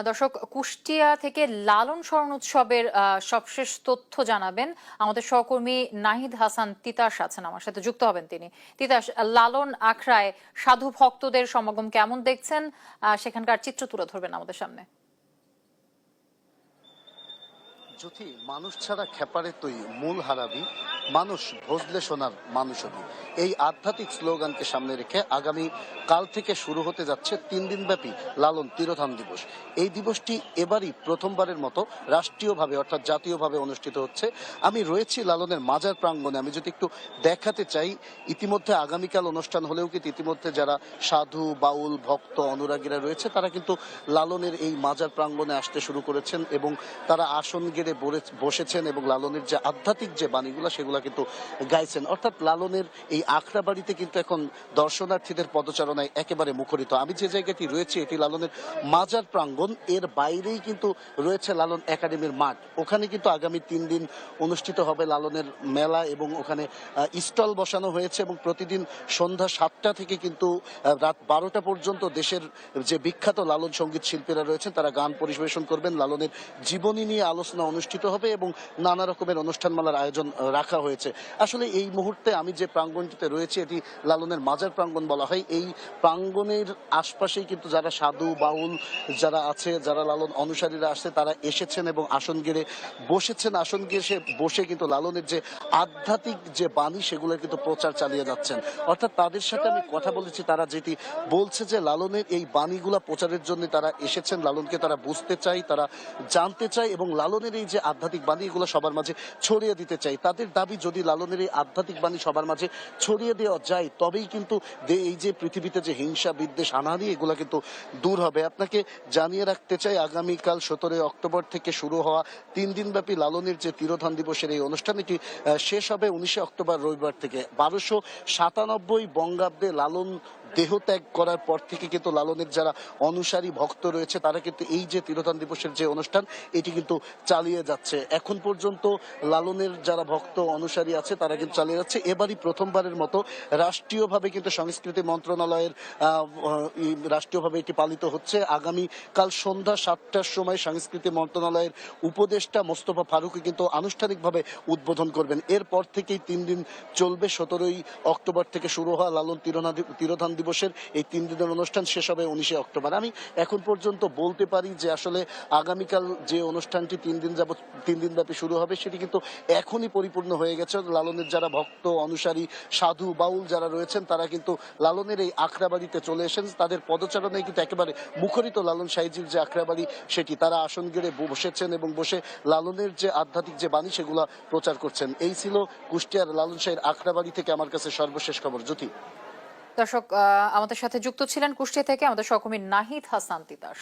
দর্শক, কুষ্টিয়া থেকে লালন স্মরণ উৎসবের সবশেষ তথ্য জানাবেন আমাদের সহকর্মী নাহিদ হাসান তিতাস আছেন, আমার সাথে যুক্ত হবেন তিনি। তিতাস, লালন আখড়ায় সাধু ভক্তদের সমাগম কেমন দেখছেন, সেখানকার চিত্র তুলে ধরবেন আমাদের সামনে। জ্যোতি, মানুষ ছাড়া খেপারে তুই মূল হারাবি, মানুষ ভজলে সোনার মানুষ হবি, এই আধ্যাত্মিক স্লোগানকে সামনে রেখে আগামী কাল থেকে শুরু হতে যাচ্ছে 3 দিন ব্যাপী লালন তিরোধান দিবস। এই দিবসটি এবারই প্রথমবারের মতো রাষ্ট্রীয়ভাবে অর্থাৎ জাতীয়ভাবে অনুষ্ঠিত হচ্ছে। আমি রয়েছি লালনের মাজার প্রাঙ্গণে। আমি যদি একটু দেখাতে চাই, ইতিমধ্যে আগামীকাল অনুষ্ঠান হলেও কিন্তু ইতিমধ্যে যারা সাধু বাউল ভক্ত অনুরাগীরা রয়েছে তারা কিন্তু লালনের এই মাজার প্রাঙ্গণে আসতে শুরু করেছেন এবং তারা আসন গেড়ে বসেছেন এবং লালনের যে আধ্যাত্মিক যে বাণীগুলো সেগুলো কিন্তু গাইছেন। অর্থাৎ লালনের এই আখড়া বাড়িতে কিন্তু এখন দর্শনার্থীদের পদচারণায় একেবারে মুখরিত। আমি যে জায়গাটি রয়েছে এটি লালনের মাজার প্রাঙ্গণ, এর বাইরেই কিন্তু রয়েছে লালন একাডেমির মাঠ। ওখানে কিন্তু আগামী 3 দিন অনুষ্ঠিত হবে লালনের মেলা এবং ওখানে স্টল বসানো হয়েছে এবং প্রতিদিন সন্ধ্যা 7টা থেকে কিন্তু রাত 12টা পর্যন্ত দেশের যে বিখ্যাত লালন সঙ্গীত শিল্পীরা রয়েছেন তারা গান পরিবেশন করবেন। লালনের জীবনী নিয়ে আলোচনা অনুষ্ঠিত হবে এবং নানা রকমের অনুষ্ঠানমালার আয়োজন রাখা হয়েছে। আসলে এই মুহূর্তে আমি যে প্রাঙ্গণটিতে রয়েছে এটি লালনের মাজার প্রাঙ্গণ বলা হয়। এই প্রাঙ্গণের আশপাশেই কিন্তু যারা সাধু বাউল যারা আছে, যারা লালন অনুসারীরা আসছে তারা এসেছেন এবং আসন গেড়ে বসেছেন। আসন গেড়ে বসে কিন্তু লালনের যে আধ্যাত্মিক যে বাণী সেগুলো কিন্তু প্রচার চালিয়ে যাচ্ছেন। অর্থাৎ তাদের সাথে আমি কথা বলেছি, তারা যেটি বলছে যে লালনের এই বাণীগুলা প্রচারের জন্য তারা এসেছেন, লালনকে তারা বুঝতে চাই, তারা জানতে চায় এবং লালনের এই যে আধ্যাত্মিক বাণী এগুলো সবার মাঝে ছড়িয়ে দিতে চাই। তাদের দাবি যদি লালনের এই আধ্যাত্মিক বাণী সবার মাঝে ছড়িয়ে দেওয়া যায় তবেই কিন্তু এই যে পৃথিবীতে যে হিংসা বিদ্বেষ হানাহানি এগুলো কিন্তু দূর হবে। আপনাকে জানিয়ে রাখতে চাই, আগামীকাল 17 অক্টোবর থেকে শুরু হওয়া 3 দিন ব্যাপী লালনের যে তিরোধান দিবসের এই অনুষ্ঠান এটি শেষ হবে 19 অক্টোবর রবিবার থেকে। 1297 বঙ্গাব্দে লালন দেহত্যাগ করার পর থেকে কিন্তু লালনের যারা অনুসারী ভক্ত রয়েছে তারা কিন্তু এই যে তিরোধান দিবসের যে অনুষ্ঠান এটি কিন্তু চালিয়ে যাচ্ছে। এখন পর্যন্ত লালনের যারা ভক্ত অনুসারী আছে তারা কিন্তু চালিয়ে যাচ্ছে। এবারই প্রথমবারের মতো রাষ্ট্রীয়ভাবে কিন্তু সংস্কৃতি মন্ত্রণালয়ের রাষ্ট্রীয়ভাবে এটি পালিত হচ্ছে। আগামী কাল সন্ধ্যা 7টার সময় সংস্কৃতি মন্ত্রণালয়ের উপদেষ্টা মোস্তফা ফারুকী কিন্তু আনুষ্ঠানিকভাবে উদ্বোধন করবেন। এরপর থেকেই 3 দিন চলবে। 17 অক্টোবর থেকে শুরু হওয়া লালন তিরোধান দিবসের এই 3 দিনের অনুষ্ঠান শেষ হবে 19 অক্টোবর। আমি এখন পর্যন্ত বলতে পারি যে আসলে আগামীকাল যে অনুষ্ঠানটি 3 দিন ব্যাপী শুরু হবে সেটি কিন্তু এখনই পরিপূর্ণ হয়ে গেছে। লালনের যারা ভক্ত অনুসারী সাধু বাউল যারা রয়েছেন তারা কিন্তু লালনের এই আখড়াবাড়িতে চলে এসেছেন। তাদের পদচারণায় কিন্তু একেবারে মুখরিত লালন সাইজির যে আখড়াবাড়ি সেটি। তারা আসন গেড়ে বসেছেন এবং বসে লালনের যে আধ্যাত্মিক যে বাণী সেগুলো প্রচার করছেন। এই ছিল কুষ্টিয়ার লালন সাইয়ের আখড়াবাড়ি থেকে আমার কাছে সর্বশেষ খবর। জ্যোতি। দর্শক, আমাদের সাথে যুক্ত ছিলেন কুষ্টিয়া থেকে আমাদের সহকর্মী নাহিদ হাসান তিতাস।